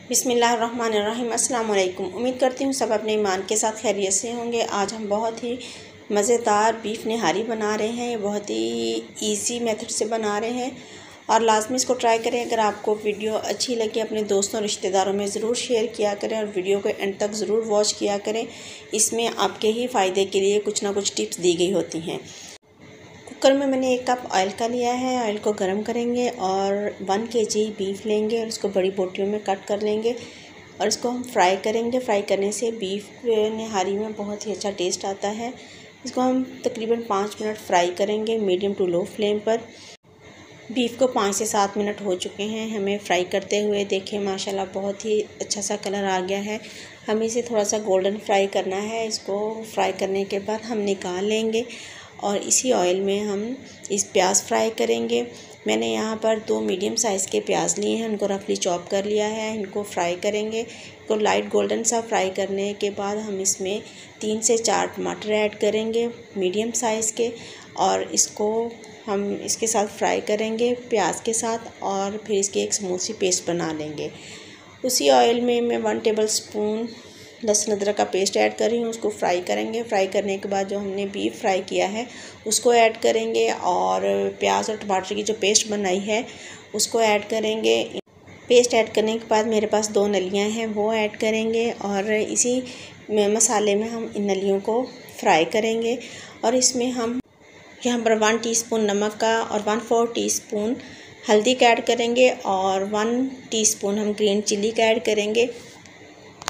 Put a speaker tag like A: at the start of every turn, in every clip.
A: बिस्मिल्लाहिर्रहमानिर्रहीम। अस्सलाम वालेकुम। उम्मीद करती हूँ सब अपने ईमान के साथ खैरियत से होंगे। आज हम बहुत ही मज़ेदार बीफ निहारी बना रहे हैं। ये बहुत ही इजी मेथड से बना रहे हैं और लाजमी इसको ट्राई करें। अगर आपको वीडियो अच्छी लगे अपने दोस्तों रिश्तेदारों में ज़रूर शेयर किया करें और वीडियो को एंड तक ज़रूर वॉच किया करें। इसमें आपके ही फ़ायदे के लिए कुछ ना कुछ टिप्स दी गई होती हैं। कुकर में मैंने 1 कप ऑयल का लिया है। ऑयल को गर्म करेंगे और 1 kg बीफ लेंगे और इसको बड़ी बोटियों में कट कर लेंगे और इसको हम फ्राई करेंगे। फ्राई करने से बीफ निहारी में बहुत ही अच्छा टेस्ट आता है। इसको हम तकरीबन 5 मिनट फ्राई करेंगे मीडियम टू लो फ्लेम पर। बीफ को 5 से 7 मिनट हो चुके हैं हमें फ्राई करते हुए। देखें माशाल्लाह बहुत ही अच्छा सा कलर आ गया है। हमें इसे थोड़ा सा गोल्डन फ्राई करना है। इसको फ्राई करने के बाद हम निकाल लेंगे और इसी ऑयल में हम इस प्याज फ्राई करेंगे। मैंने यहाँ पर 2 मीडियम साइज़ के प्याज लिए हैं, उनको रफली चॉप कर लिया है। इनको फ्राई करेंगे। इनको लाइट गोल्डन सा फ्राई करने के बाद हम इसमें 3 से 4 टमाटर ऐड करेंगे मीडियम साइज़ के और इसको हम इसके साथ फ्राई करेंगे प्याज के साथ और फिर इसकी एक स्मूथ सी पेस्ट बना लेंगे। उसी ऑयल में मैं 1 टेबल स्पून लहसुन अदरक का पेस्ट ऐड कर रही हूँ। उसको फ्राई करेंगे। फ्राई करने के बाद जो हमने बीफ फ्राई किया है उसको ऐड करेंगे और प्याज और टमाटर की जो पेस्ट बनाई है उसको ऐड करेंगे। पेस्ट ऐड करने के बाद मेरे पास 2 नलियाँ हैं वो ऐड करेंगे और इसी मसाले में हम इन नलियों को फ्राई करेंगे और इसमें हम यहाँ पर 1 टीस्पून नमक का और 1/4 टीस्पून हल्दी का ऐड करेंगे और 1 टीस्पून हम ग्रीन चिली का ऐड करेंगे।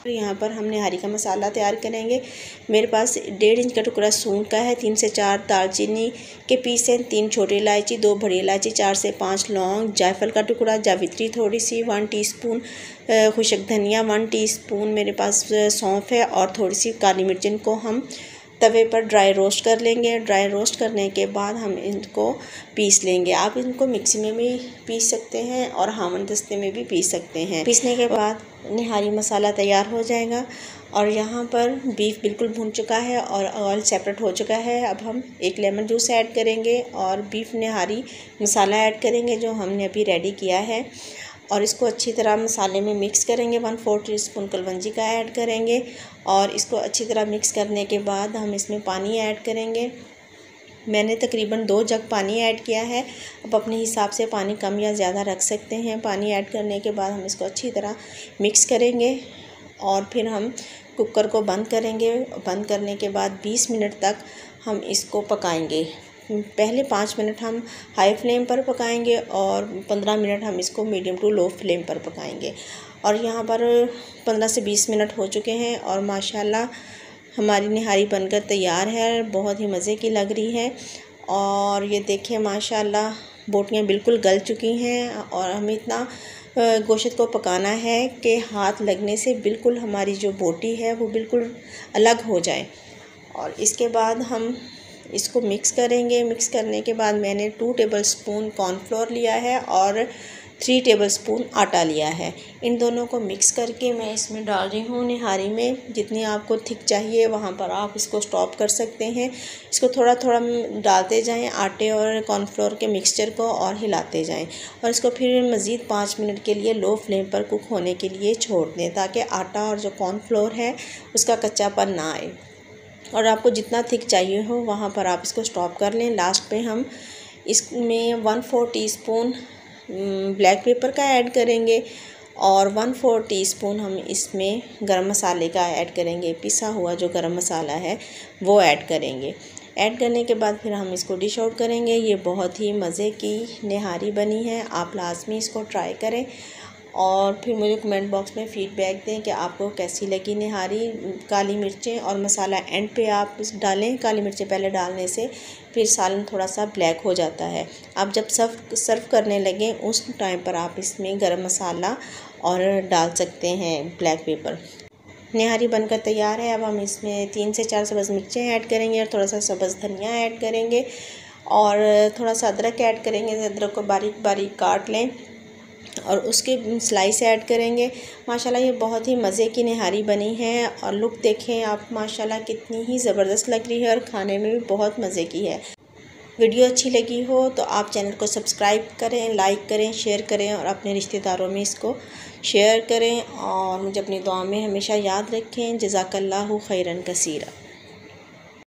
A: यहाँ पर हम निहारी का मसाला तैयार करेंगे। मेरे पास 1.5 इंच का टुकड़ा सूंठ का है, 3 से 4 दालचीनी के पीस हैं, 3 छोटी इलायची, 2 बड़ी इलायची, 4 से 5 लौंग, जायफल का टुकड़ा, जावित्री थोड़ी सी, 1 टीस्पून खुशक धनिया, 1 टीस्पून मेरे पास सौंफ है और थोड़ी सी काली मिर्च। इनको हम तवे पर ड्राई रोस्ट कर लेंगे। ड्राई रोस्ट करने के बाद हम इनको पीस लेंगे। आप इनको मिक्सी में भी पीस सकते हैं और हामन-दस्ते में भी पीस सकते हैं। पीसने के बाद निहारी मसाला तैयार हो जाएगा और यहाँ पर बीफ बिल्कुल भून चुका है और ऑयल सेपरेट हो चुका है। अब हम 1 लेमन जूस ऐड करेंगे और बीफ निहारी मसाला ऐड करेंगे जो हमने अभी रेडी किया है और इसको अच्छी तरह मसाले में मिक्स करेंगे। 1/4 टीस्पून कलवंजी का ऐड करेंगे और इसको अच्छी तरह मिक्स करने के बाद हम इसमें पानी ऐड करेंगे। मैंने तकरीबन 2 जग पानी ऐड किया है। अब अपने हिसाब से पानी कम या ज़्यादा रख सकते हैं। पानी ऐड करने के बाद हम इसको अच्छी तरह मिक्स करेंगे और फिर हम कुकर को बंद करेंगे। बंद करने के बाद 20 मिनट तक हम इसको पकाएंगे। पहले 5 मिनट हम हाई फ्लेम पर पकाएंगे और 15 मिनट हम इसको मीडियम टू लो फ्लेम पर पकाएंगे और यहाँ पर 15 से 20 मिनट हो चुके हैं और माशाल्लाह हमारी निहारी बनकर तैयार है। बहुत ही मज़े की लग रही है और ये देखिए माशाल्लाह बोटियाँ बिल्कुल गल चुकी हैं और हमें इतना गोश्त को पकाना है कि हाथ लगने से बिल्कुल हमारी जो बोटी है वो बिल्कुल अलग हो जाए। और इसके बाद हम इसको मिक्स करेंगे। मिक्स करने के बाद मैंने 2 टेबल स्पून कॉर्नफ्लोर लिया है और 3 टेबल स्पून आटा लिया है। इन दोनों को मिक्स करके मैं इसमें डाल रही हूँ निहारी में। जितनी आपको थिक चाहिए वहाँ पर आप इसको स्टॉप कर सकते हैं। इसको थोड़ा थोड़ा डालते जाएं आटे और कॉर्नफ्लोर के मिक्सचर को और हिलाते जाएं और इसको फिर मज़ीद 5 मिनट के लिए लो फ्लेम पर कुक होने के लिए छोड़ दें ताकि आटा और जो कॉर्नफ्लोर है उसका कच्चापन ना आए। और आपको जितना थिक चाहिए हो वहाँ पर आप इसको स्टॉप कर लें। लास्ट पे हम इसमें 1/4 टीस्पून ब्लैक पेपर का ऐड करेंगे और 1/4 टीस्पून हम इसमें गरम मसाले का ऐड करेंगे। पिसा हुआ जो गरम मसाला है वो ऐड करेंगे। ऐड करने के बाद फिर हम इसको डिश आउट करेंगे। ये बहुत ही मज़े की निहारी बनी है। आप लाजमी इसको ट्राई करें और फिर मुझे कमेंट बॉक्स में फ़ीडबैक दें कि आपको कैसी लगी निहारी। काली मिर्चें और मसाला एंड पे आप डालें। काली मिर्चें पहले डालने से फिर सालन थोड़ा सा ब्लैक हो जाता है। आप जब सर्व करने लगें उस टाइम पर आप इसमें गरम मसाला और डाल सकते हैं ब्लैक पेपर। निहारी बनकर तैयार है। अब हम इसमें 3 से 4 सब्ज़ मिर्चें ऐड करेंगे और थोड़ा सा सब्ज़ धनिया ऐड करेंगे और थोड़ा सा अदरक ऐड करेंगे। अदरक को बारीक बारीक काट लें और उसके स्लाइस ऐड करेंगे। माशाल्लाह ये बहुत ही मज़े की निहारी बनी है और लुक देखें आप माशाल्लाह कितनी ही ज़बरदस्त लग रही है और खाने में भी बहुत मज़े की है। वीडियो अच्छी लगी हो तो आप चैनल को सब्सक्राइब करें, लाइक करें, शेयर करें और अपने रिश्तेदारों में इसको शेयर करें और मुझे अपनी दुआ में हमेशा याद रखें। जज़ाकल्लाहु खैरन कसीरा।